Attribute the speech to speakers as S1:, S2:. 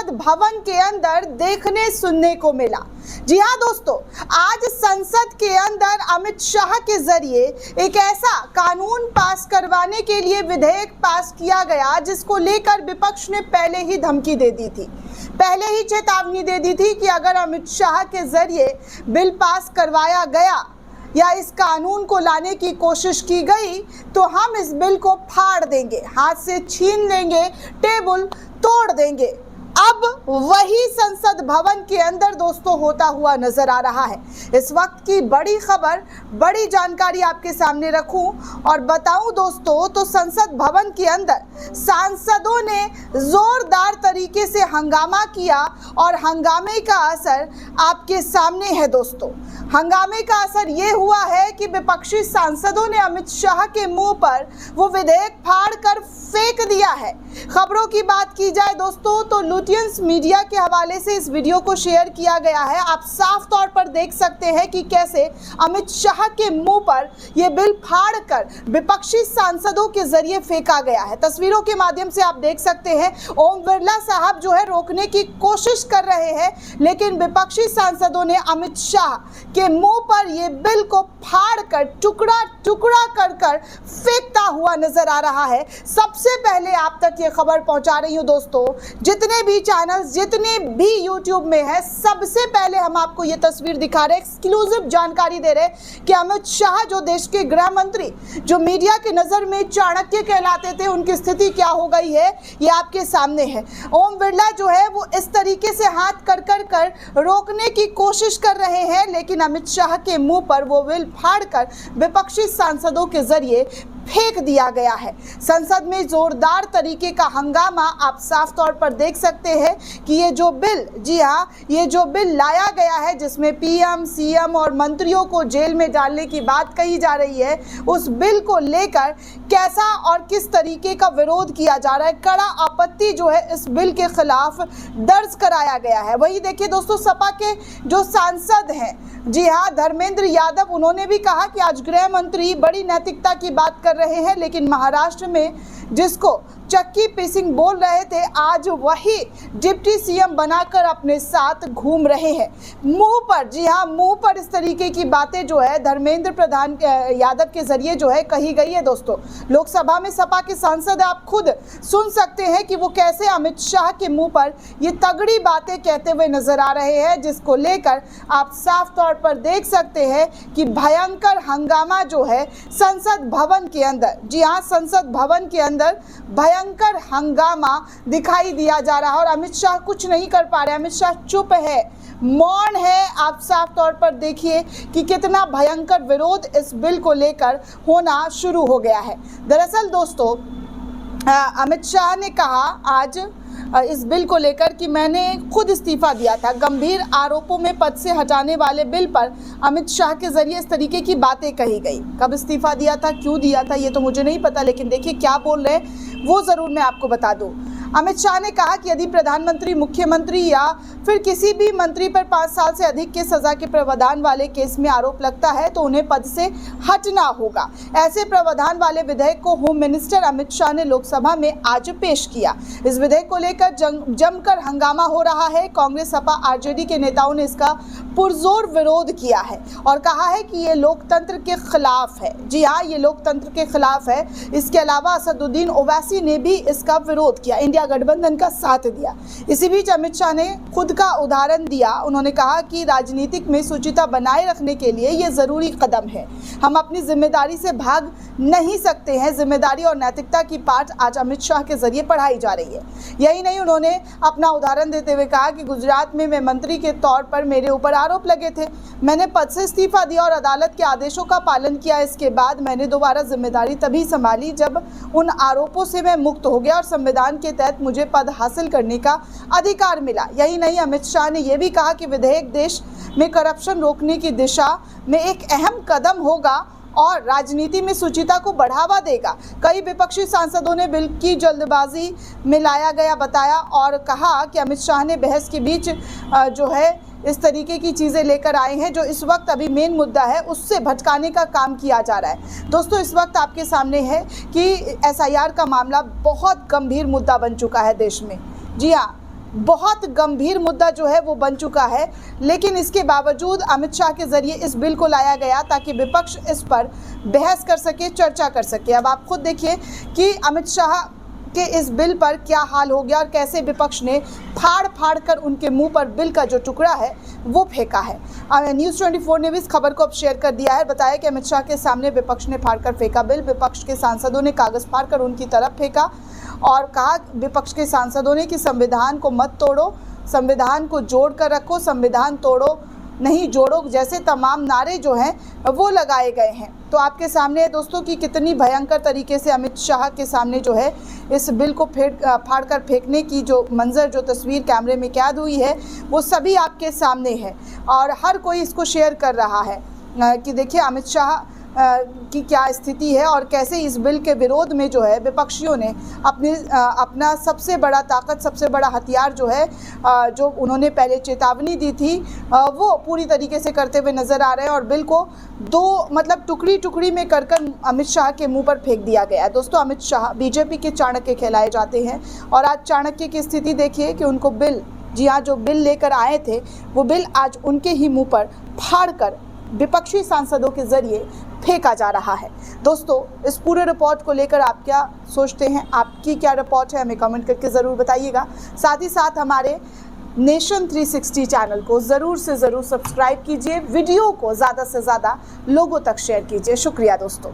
S1: संसद भवन के अंदर देखने सुनने को मिला। जी हाँ दोस्तों, आज संसद के अंदर अमित शाह के जरिए एक ऐसा कानून पास करवाने के लिए विधेयक पास किया गया जिसको लेकर विपक्ष ने पहले ही धमकी दे दी थी, पहले ही चेतावनी दे दी थी कि अगर अमित शाह के जरिए बिल पास करवाया गया या इस कानून को लाने की कोशिश की गई तो हम इस बिल को फाड़ देंगे, हाथ से छीन लेंगे, टेबल तोड़ देंगे। अब वही संसद भवन के अंदर दोस्तों होता हुआ नजर आ रहा है। इस वक्त की बड़ी खबर, बड़ी जानकारी आपके सामने रखूं और बताऊं दोस्तों, तो संसद भवन के अंदर सांसदों ने जोरदार तरीके से हंगामा किया और हंगामे का असर आपके सामने है दोस्तों। हंगामे का असर ये हुआ है कि विपक्षी सांसदों ने अमित शाह के मुंह पर वो विधेयक फाड़ कर फेंक दिया है। खबरों की बात की जाए दोस्तों तो लुटियंस मीडिया के हवाले से इस वीडियो को शेयर किया गया है। आप साफ तौर पर देख सकते हैं कि कैसे अमित शाह के मुंह पर यह बिल फाड़ कर विपक्षी सांसदों के जरिए फेंका गया है। तस्वीरों के माध्यम से आप देख सकते हैं ओम बिरला साहब जो है रोकने की कोशिश कर रहे हैं, लेकिन विपक्षी सांसदों ने अमित शाह के मुंह पर यह बिल को फाड़ कर टुकड़ा टुकड़ा कर फेंकता हुआ नजर आ रहा है। सबसे पहले आप तक ये खबर पहुंचा रही हूं दोस्तों, जितने भी चैनल्स, जितने भी यूट्यूब में है, सबसे पहले हम आपको ये तस्वीर दिखा रहे हैं, एक्सक्लूसिव जानकारी दे रहे हैं कि अमित शाह जो देश के गृह मंत्री, जो मीडिया की नजर में चाणक्य कहलाते थे, उनकी स्थिति क्या हो गई है ये आपके सामने है। ओम बिरला जो है वो इस तरीके से हाथ कर रोकने की कोशिश कर रहे हैं, लेकिन अमित शाह के मुंह पर वो बिल फाड़कर विपक्षी सांसदों के जरिए फेंक दिया गया है। संसद में जोरदार तरीके का हंगामा आप साफ तौर पर देख सकते हैं कि ये जो बिल, जी हाँ, ये जो बिल लाया गया है जिसमें पीएम, सीएम और मंत्रियों को जेल में डालने की बात कही जा रही है, उस बिल को लेकर कैसा और किस तरीके का विरोध किया जा रहा है, कड़ा आपत्ति जो है इस बिल के खिलाफ दर्ज कराया गया है। वही देखिए दोस्तों, सपा के जो सांसद हैं, जी हाँ, धर्मेंद्र यादव, उन्होंने भी कहा कि आज गृह मंत्री बड़ी नैतिकता की बात कर रहे हैं, लेकिन महाराष्ट्र में जिसको चक्की पीसिंग बोल रहे थे, आज वही डिप्टी सीएम बनाकर अपने साथ घूम रहे हैं। मुंह पर, जी हाँ, मुंह पर इस तरीके की बातें जो है धर्मेंद्र प्रधान यादव के जरिए जो है कही गई है दोस्तों। लोकसभा में सपा के सांसद आप खुद सुन सकते हैं कि वो कैसे अमित शाह के मुंह पर ये तगड़ी बातें कहते हुए नजर आ रहे हैं, जिसको लेकर आप साफ तौर पर देख सकते हैं कि भयंकर हंगामा जो है संसद भवन के अंदर, जी हाँ, संसद भवन के अंदर भयंकर हंगामा दिखाई दिया जा रहा है और अमित शाह कुछ नहीं कर पा रहे। अमित शाह चुप है, मौन है। आप साफ तौर पर देखिए कि कितना भयंकर विरोध इस बिल को लेकर होना शुरू हो गया है। दरअसल दोस्तों, अमित शाह ने कहा आज इस बिल को लेकर कि मैंने खुद इस्तीफा दिया था। गंभीर आरोपों में पद से हटाने वाले बिल पर अमित शाह के जरिए इस तरीके की बातें कही गई। कब इस्तीफा दिया था, क्यों दिया था, ये तो मुझे नहीं पता, लेकिन देखिए क्या बोल रहे हैं वो ज़रूर मैं आपको बता दूं। अमित शाह ने कहा कि यदि प्रधानमंत्री, मुख्यमंत्री या फिर किसी भी मंत्री पर 5 साल से अधिक के सजा के प्रावधान वाले केस में आरोप लगता है तो उन्हें पद से हटना होगा। ऐसे प्रावधान वाले विधेयक को होम मिनिस्टर अमित शाह ने लोकसभा में आज पेश किया। इस विधेयक को लेकर जमकर हंगामा हो रहा है। कांग्रेस, सपा, आरजेडी के नेताओं ने इसका पुरजोर विरोध किया है और कहा है कि ये लोकतंत्र के खिलाफ है। जी हाँ, ये लोकतंत्र के खिलाफ है। इसके अलावा असदुद्दीन ओवैसी ने भी इसका विरोध किया, इंडिया गठबंधन का साथ दिया। इसी बीच अमित शाह ने खुद का उदाहरण दिया। उन्होंने कहा कि राजनीतिक में शुचिता बनाए रखने के लिए ये जरूरी कदम है। हम अपनी जिम्मेदारी से भाग नहीं सकते हैं। जिम्मेदारी और नैतिकता की पाठ आज अमित शाह के जरिए पढ़ाई जा रही है। यही नहीं, उन्होंने अपना उदाहरण देते हुए कहा कि गुजरात में मैं मंत्री के तौर पर मेरे ऊपर आरोप लगे थे, मैंने पद से इस्तीफा दिया और अदालत के आदेशों का पालन किया। इसके बाद मैंने दोबारा जिम्मेदारी तभी संभाली जब उन आरोपों से मैं मुक्त हो गया और संविधान के तहत मुझे पद हासिल करने का अधिकार मिला। यही नहीं, अमित शाह ने यह भी कहा कि विधेयक देश में करप्शन रोकने की दिशा में एक अहम कदम होगा और राजनीति में शुचिता को बढ़ावा देगा। कई विपक्षी सांसदों ने बिल की जल्दबाजी में लाया गया बताया और कहा कि अमित शाह ने बहस के बीच जो है इस तरीके की चीज़ें लेकर आए हैं जो इस वक्त अभी मेन मुद्दा है उससे भटकाने का काम किया जा रहा है। दोस्तों, इस वक्त आपके सामने है कि एसआईआर का मामला बहुत गंभीर मुद्दा बन चुका है देश में। जी हाँ, बहुत गंभीर मुद्दा जो है वो बन चुका है, लेकिन इसके बावजूद अमित शाह के जरिए इस बिल को लाया गया ताकि विपक्ष इस पर बहस कर सके, चर्चा कर सके। अब आप खुद देखिए कि अमित शाह के इस बिल पर क्या हाल हो गया और कैसे विपक्ष ने फाड़ फाड़ कर उनके मुंह पर बिल का जो टुकड़ा है वो फेंका है। न्यूज़ 24 ने भी इस खबर को अब शेयर कर दिया है। बताया कि अमित शाह के सामने विपक्ष ने फाड़ कर फेंका बिल। विपक्ष के सांसदों ने कागज फाड़ कर उनकी तरफ फेंका और कहा विपक्ष के सांसदों ने कि संविधान को मत तोड़ो, संविधान को जोड़ कर रखो, संविधान तोड़ो नहीं जोड़ो जैसे तमाम नारे जो हैं वो लगाए गए हैं। तो आपके सामने है दोस्तों कि कितनी भयंकर तरीके से अमित शाह के सामने जो है इस बिल को फाड़ कर फेंकने की जो मंजर, जो तस्वीर कैमरे में कैद हुई है वो सभी आपके सामने है और हर कोई इसको शेयर कर रहा है कि देखिए अमित शाह की क्या स्थिति है और कैसे इस बिल के विरोध में जो है विपक्षियों ने अपना सबसे बड़ा ताकत, सबसे बड़ा हथियार जो है जो उन्होंने पहले चेतावनी दी थी वो पूरी तरीके से करते हुए नज़र आ रहे हैं और बिल को टुकड़ी टुकड़ी में कर अमित शाह के मुंह पर फेंक दिया गया है। दोस्तों, अमित शाह बीजेपी के चाणक्य कहलाए जाते हैं और आज चाणक्य की स्थिति देखिए कि उनको बिल, जी हाँ, जो बिल लेकर आए थे वो बिल आज उनके ही मुँह पर फाड़ कर विपक्षी सांसदों के जरिए फेंका जा रहा है। दोस्तों, इस पूरे रिपोर्ट को लेकर आप क्या सोचते हैं, आपकी क्या रिपोर्ट है, हमें कमेंट करके ज़रूर बताइएगा। साथ ही साथ हमारे नेशन 360 चैनल को ज़रूर से ज़रूर सब्सक्राइब कीजिए, वीडियो को ज़्यादा से ज़्यादा लोगों तक शेयर कीजिए। शुक्रिया दोस्तों।